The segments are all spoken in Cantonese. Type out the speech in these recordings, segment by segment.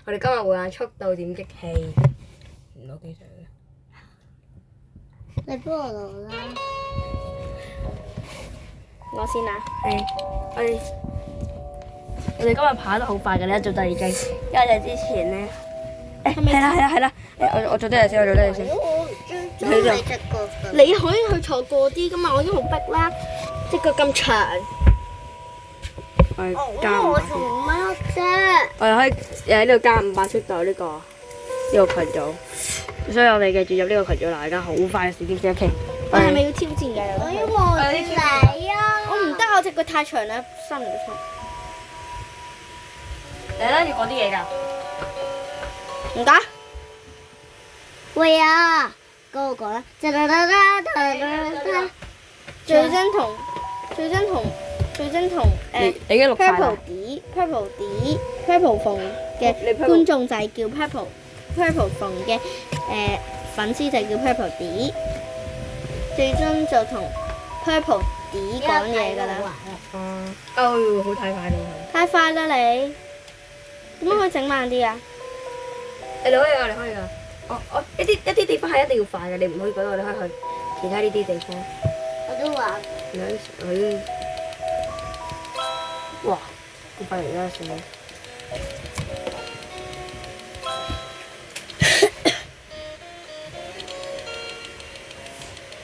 我哋今日會玩速度點擊器，唔攞幾隻嘅。你幫我攞啦。我先啦。係，我哋今日跑得好快嘅咧，做第二季，因為之前咧，係啦，我做多嘢先，我將你隻腳咁。你可以去坐過啲噶嘛，我已經好逼啦，隻腳咁長。我哋加500我做乜啫？我哋可以喺呢度加500速度呢個群組，所以我哋記住入呢個群組啦，大家好快嘅時間，OK。我係咪要挑戰㗎？我要望住你啊！我唔得，我隻腳太長啦，伸唔到出。你咧要講啲嘢㗎？唔得。喂啊！嗰個講啦，最真同你已經錄晒啦 Purple 鳳嘅觀眾就係叫 Purple 鳳嘅粉絲就叫 Purple 啲，最真就同 Purple 啲講嘢㗎啦。哦，好太快啦！太快啦你，點解可以整慢啲啊？你可以㗎。我一啲地方係一定要快嘅，你唔可以嗰度，你可以去其他呢啲地方。我都話。哇！好快嚟啦，算啦。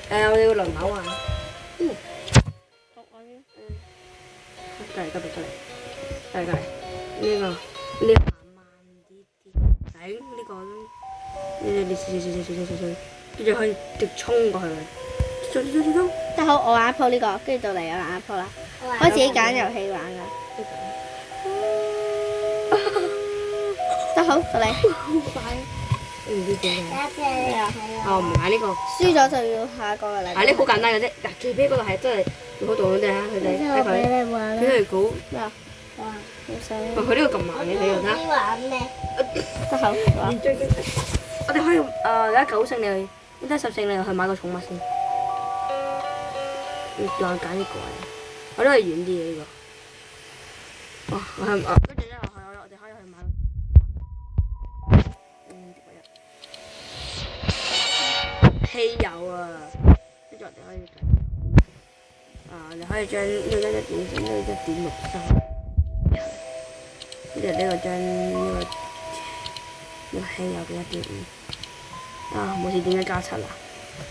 我哋要輪流啊。隔離。呢個你行慢啲。頂呢個。跟住可以直衝過去。衝！得好，我玩一鋪呢個，跟住到嚟我玩一鋪啦。我自己揀遊戲玩㗎。得好，到你。好快！你唔知點解？我唔揀呢個。輸咗就要下一個㗎啦。呢好簡單嘅啫，嗱最尾嗰個係真係好動嗰隻啊！佢哋睇佢，佢係估咩啊？哇！好細。佢呢個咁慢嘅，你又睇。玩咩？得好。我哋可以而家9勝你去，得10勝你去買個寵物先。再揀呢個啊！我都係遠啲嘅呢個。跟住咧，我哋可以去買。稀有啊！跟住我哋可以你可以將呢個1.63，跟住呢個將呢個稀有嘅1.5。冇事點解加7啊？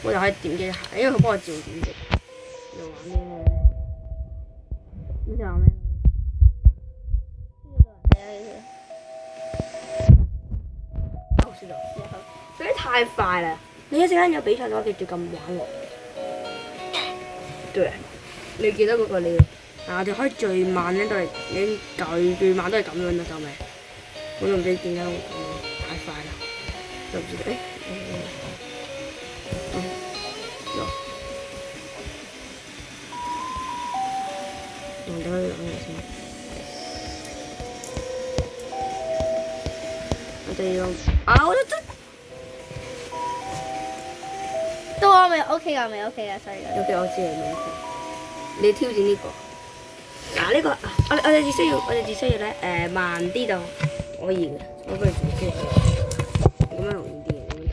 我就可以點擊一下，因為佢幫我自動點擊。又玩咩咧？呢隻玩咩？輸咗。佢啲太快啦！你一陣間有比賽嘅話，記住咁玩喎。對，你記得嗰個你。我哋可以最慢咧都係，你最慢都係咁樣啦，就咪。我都唔知點解會咁樣，太快啦。就唔知道我哋可以諗下先。我哋要我都得。到我未 OK 㗎，未 OK 㗎，所以。OK，我知你 OK。你挑戰呢個。呢個我哋只需要咧慢啲就可以嘅。我不如自己咁樣容易啲嘅，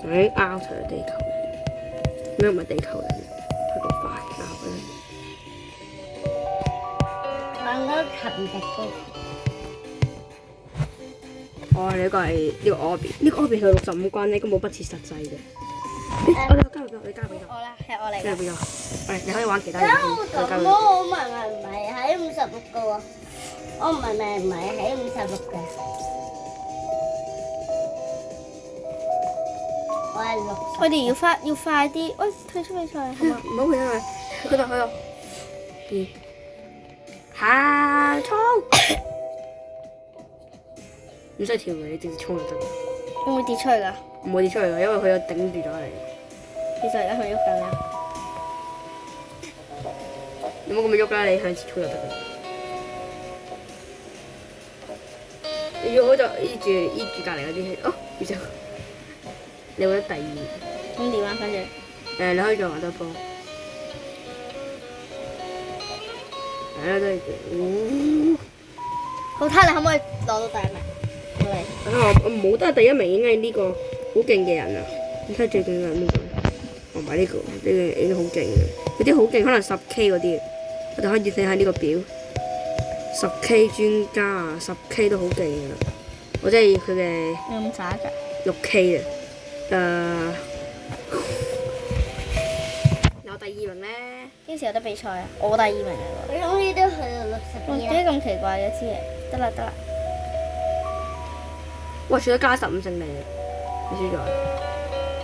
咁樣睇。拗出嚟地球人，咩唔係地球人？係個快拗嘅。玩嗰琴日嘅。呢個係呢個 Obi，呢個 Obi 佢65關咧，根本不切實際嘅。我交俾我，你交俾我。我啦，係我嚟。交俾我。你可以玩其他嘢先。我唔係喺56個喎，我唔係喺56嘅，我係60。我哋要快啲，喂，退出比賽好嘛？唔好去啊！去到。下衝！唔使跳嘅，你直接衝就得。會唔會跌出去㗎？唔會跌出去㗎，因為佢有頂住咗你。其實而家佢喐緊啦。你唔好咁樣喐啦，你向前衝就得㗎。你要好就依住隔離嗰啲，變咗。你會得第2。咁點啊？跟住。你可以再玩多波。係啦，都係。好睇你可唔可以攞到第一名？嚟，我冇得第一名，應該係呢個好勁嘅人啊！你睇最勁嘅係邊個？唔係呢個，呢個已經好勁嘅。嗰啲好勁，可能10K 嗰啲，我哋可以睇下呢個表，10K 專家啊，10K 都好勁㗎啦。我真係佢嘅你咁渣㗎？ 6K 啊！有第2名咧，幾時有得比賽啊？我第2名嚟喎。我終於都去到哇！ 62點解啦。咁奇怪嘅支嘢？得啦得啦，哇！除咗加15勝利啊！你輸咗，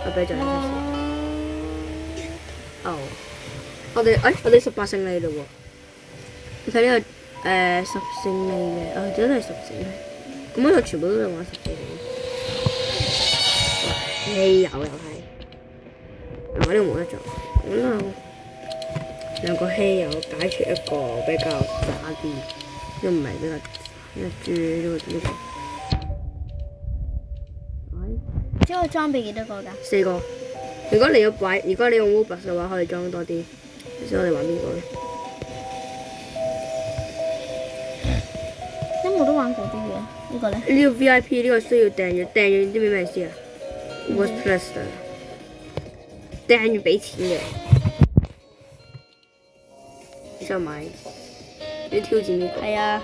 我俾獎你先。哦，我哋18勝利嘞喎！你睇呢個10勝利嘅，真係10勝利。咁樣就全部都係玩10勝利。稀有又係，我呢個冇得做。咁啊，兩個稀有解除一個比較渣啲，都唔係比較一豬呢個。只可以裝備幾多個㗎4個。如果你要擺，如果你用 Robux 嘅話，可以裝多啲。所以我哋玩邊個咧？因為我都玩過啲嘅，呢個咧。呢個 VIP 呢個需要訂閱，訂閱你知唔知咩意思啊？What's Plus 啊？訂閱俾錢嘅，你想買？要挑戰呢個？係啊。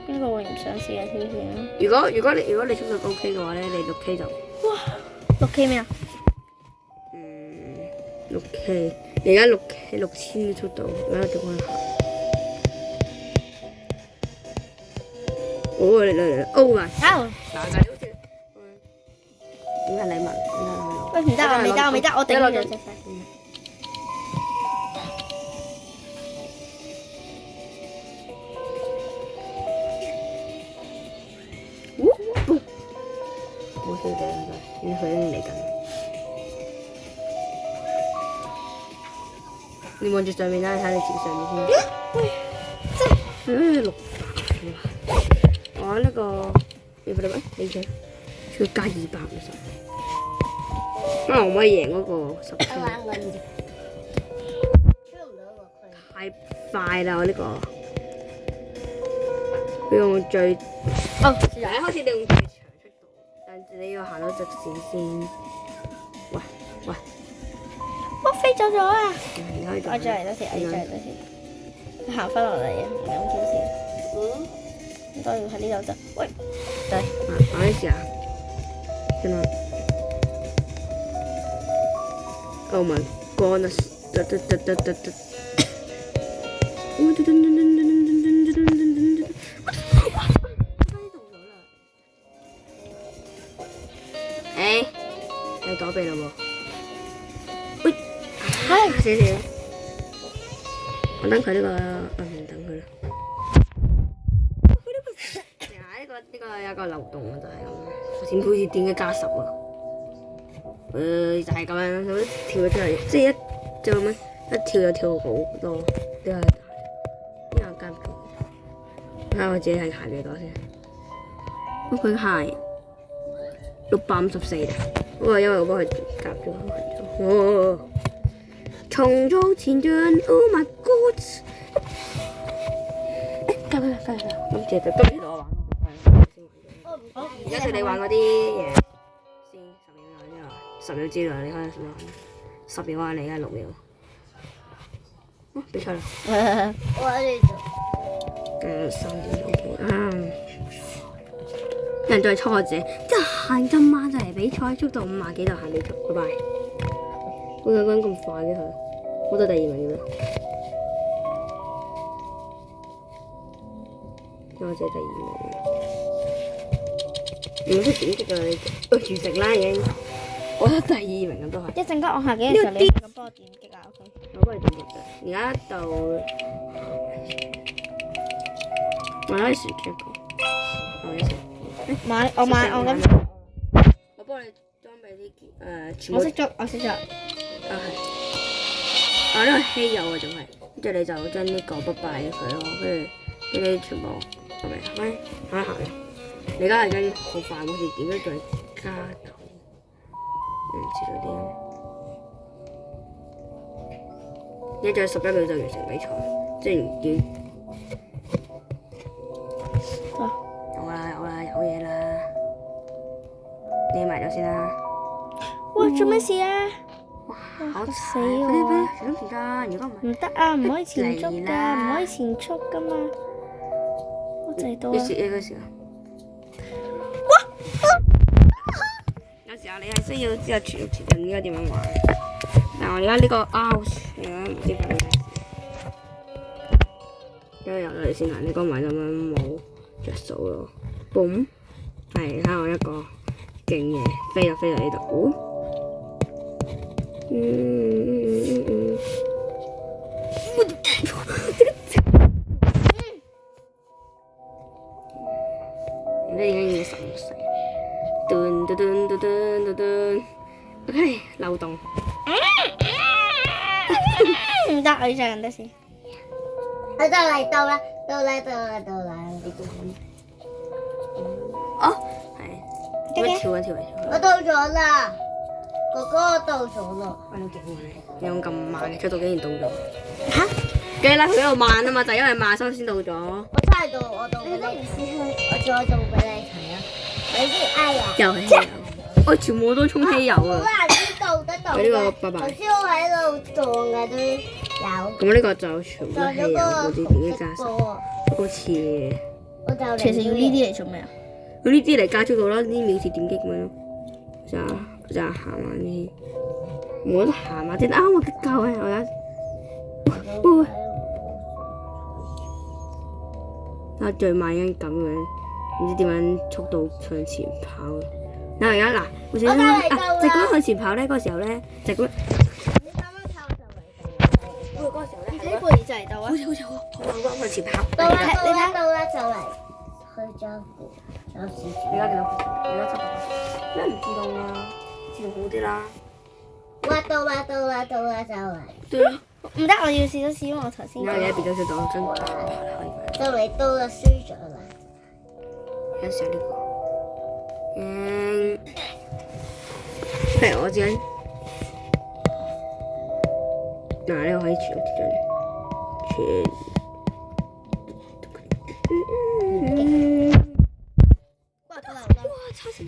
邊個會唔想試下挑戰啊？如果你速度 OK 嘅話咧，你6K 就6K 咩啊6K， 你而家6K 6000嘅速度，而家就可以行。嚟，Oh my！好。嗱，好似點解你問？喂，唔得，我未得，我頂住隻冇事嘅，應該佢已經嚟緊。你望住上面啦，睇你自己上面先。600哇！呢個你快啲揾，你睇，仲要加250。可能我可以贏嗰個10我玩過呢隻，出唔到個區。太快啦！我呢個，佢用最一開始你用最長速度，但係你要行到直線先。喂，我飛走咗啊！你可以我再嚟多次，佢行翻落嚟啊！唔敢挑戰。都要喺呢度就，喂，對，我試下，真係。Oh my goodness！有躲避啦喎！喂，死！我等佢呢個，唔等佢啦。呢個有一個漏洞啊，就係咁。好似點解加10啊？就係咁樣，咁跳咗出嚟，即係就咁樣一跳就跳好多，呢個加唔到。睇下我自己係行幾多先。佢係654，不過因為我幫佢夾咗。重操前進 ，Oh my God！ 加佢，今次我玩。而家佢哋玩嗰啲嘢先10秒之內，你可以10秒玩，你而家6秒。比賽啦！我喺呢度。 3點 OK 有人再初者，即係行咁慢就嚟比賽，速度50幾就行比賽，拜拜。我兩個人咁快嘅佢，我得第2名嘅。我只係第2名。唔識點擊啊！你完成啦已經，我得第2名咁都係。一陣間我下幾嘅時候，你咁幫我點擊啊 ？OK。我幫你點擊嘅，而家就我可以選一個，我咁。我幫你裝備啲全部。我識咗。係。呢個稀有啊，仲係，跟住你就將呢個不敗嘅佢咯，跟住呢啲全部係咪？行。你而家係真好快，好似點樣再加頭？唔知道啲。你仲有11秒就完成比賽，即係點？做咩事啊？好死快我啲想時間，如果唔係唔得啊，唔可以前足㗎，嚟啦唔可以前速㗎嘛。我就係到啊！你試呢個時候。有時候你係需要知道全肉前應該點樣玩。但係我而家呢個而家唔知發生咩事。因為由嚟先啦，呢個咪咁樣冇着數咯。boom， 係睇我一個勁嘢飛到呢度。唔知點解要15歲。OK， 漏洞。唔得，我要再人得先。我到啦！哦，係。點解跳嚟？我到咗啦，哥哥我到咗啦。我都勁喎你，你用咁慢嘅速度竟然到咗。嚇？梗係啦，佢喺度慢啊嘛，就係因為慢所以先到咗。我真係到，我到俾你睇，我再做俾你睇啊！你知哎呀，又係稀有，我全部都充稀有好啊！難知道得到呢個嘅。拜拜頭先我喺度撞嘅都有，咁呢個就全部都撞稀有咗個嗰啲點解加紅色晒？個，好似我就其實要呢啲嚟做咩啊？佢呢啲嚟加速度啦，呢啲秒時點擊咁樣咯。就行慢啲，我都行慢啲啊！我夠啊！我而家喂，啊最慢應該咁樣，唔知點樣速度向前跑。嗱而家嗱，好似就咁樣向前跑咧，嗰個時候咧就咁。你啱啱靠就嚟嗰個時候咧睇過就嚟到啊！好向前跑。到啦，你睇到啦，就嚟去咗有時你而家幾多分？你而家7%。咩唔自動啊？自動好啲啦。哇，到啦，就嚟，對啊。唔得，我要試多試，因為我頭先然後而家變咗速度，真可以。就嚟到啦，輸咗啦。有時候呢個，係我知緊。嗱，呢個可以全貼進，哇，差少少。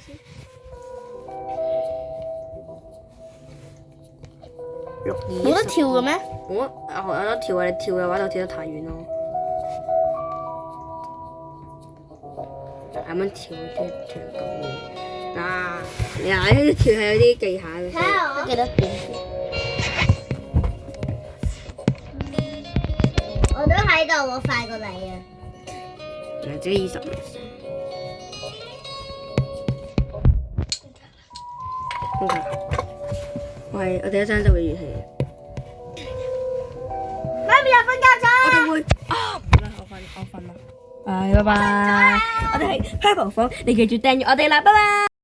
冇得跳嘅咩？我有得跳啊！你跳嘅話就跳得太遠咯。就咁樣跳即係咁嘅。嗱，你睇呢啲跳係有啲技巧嘅。睇下我幾多點？我都喺度，我快過你啊！自己20。OK，我哋一陣就會完氣。媽咪又瞓覺咗。我哋會好啦，我瞓啦。拜拜。我哋係 Purple 房，你記住訂閱我哋啦，拜拜。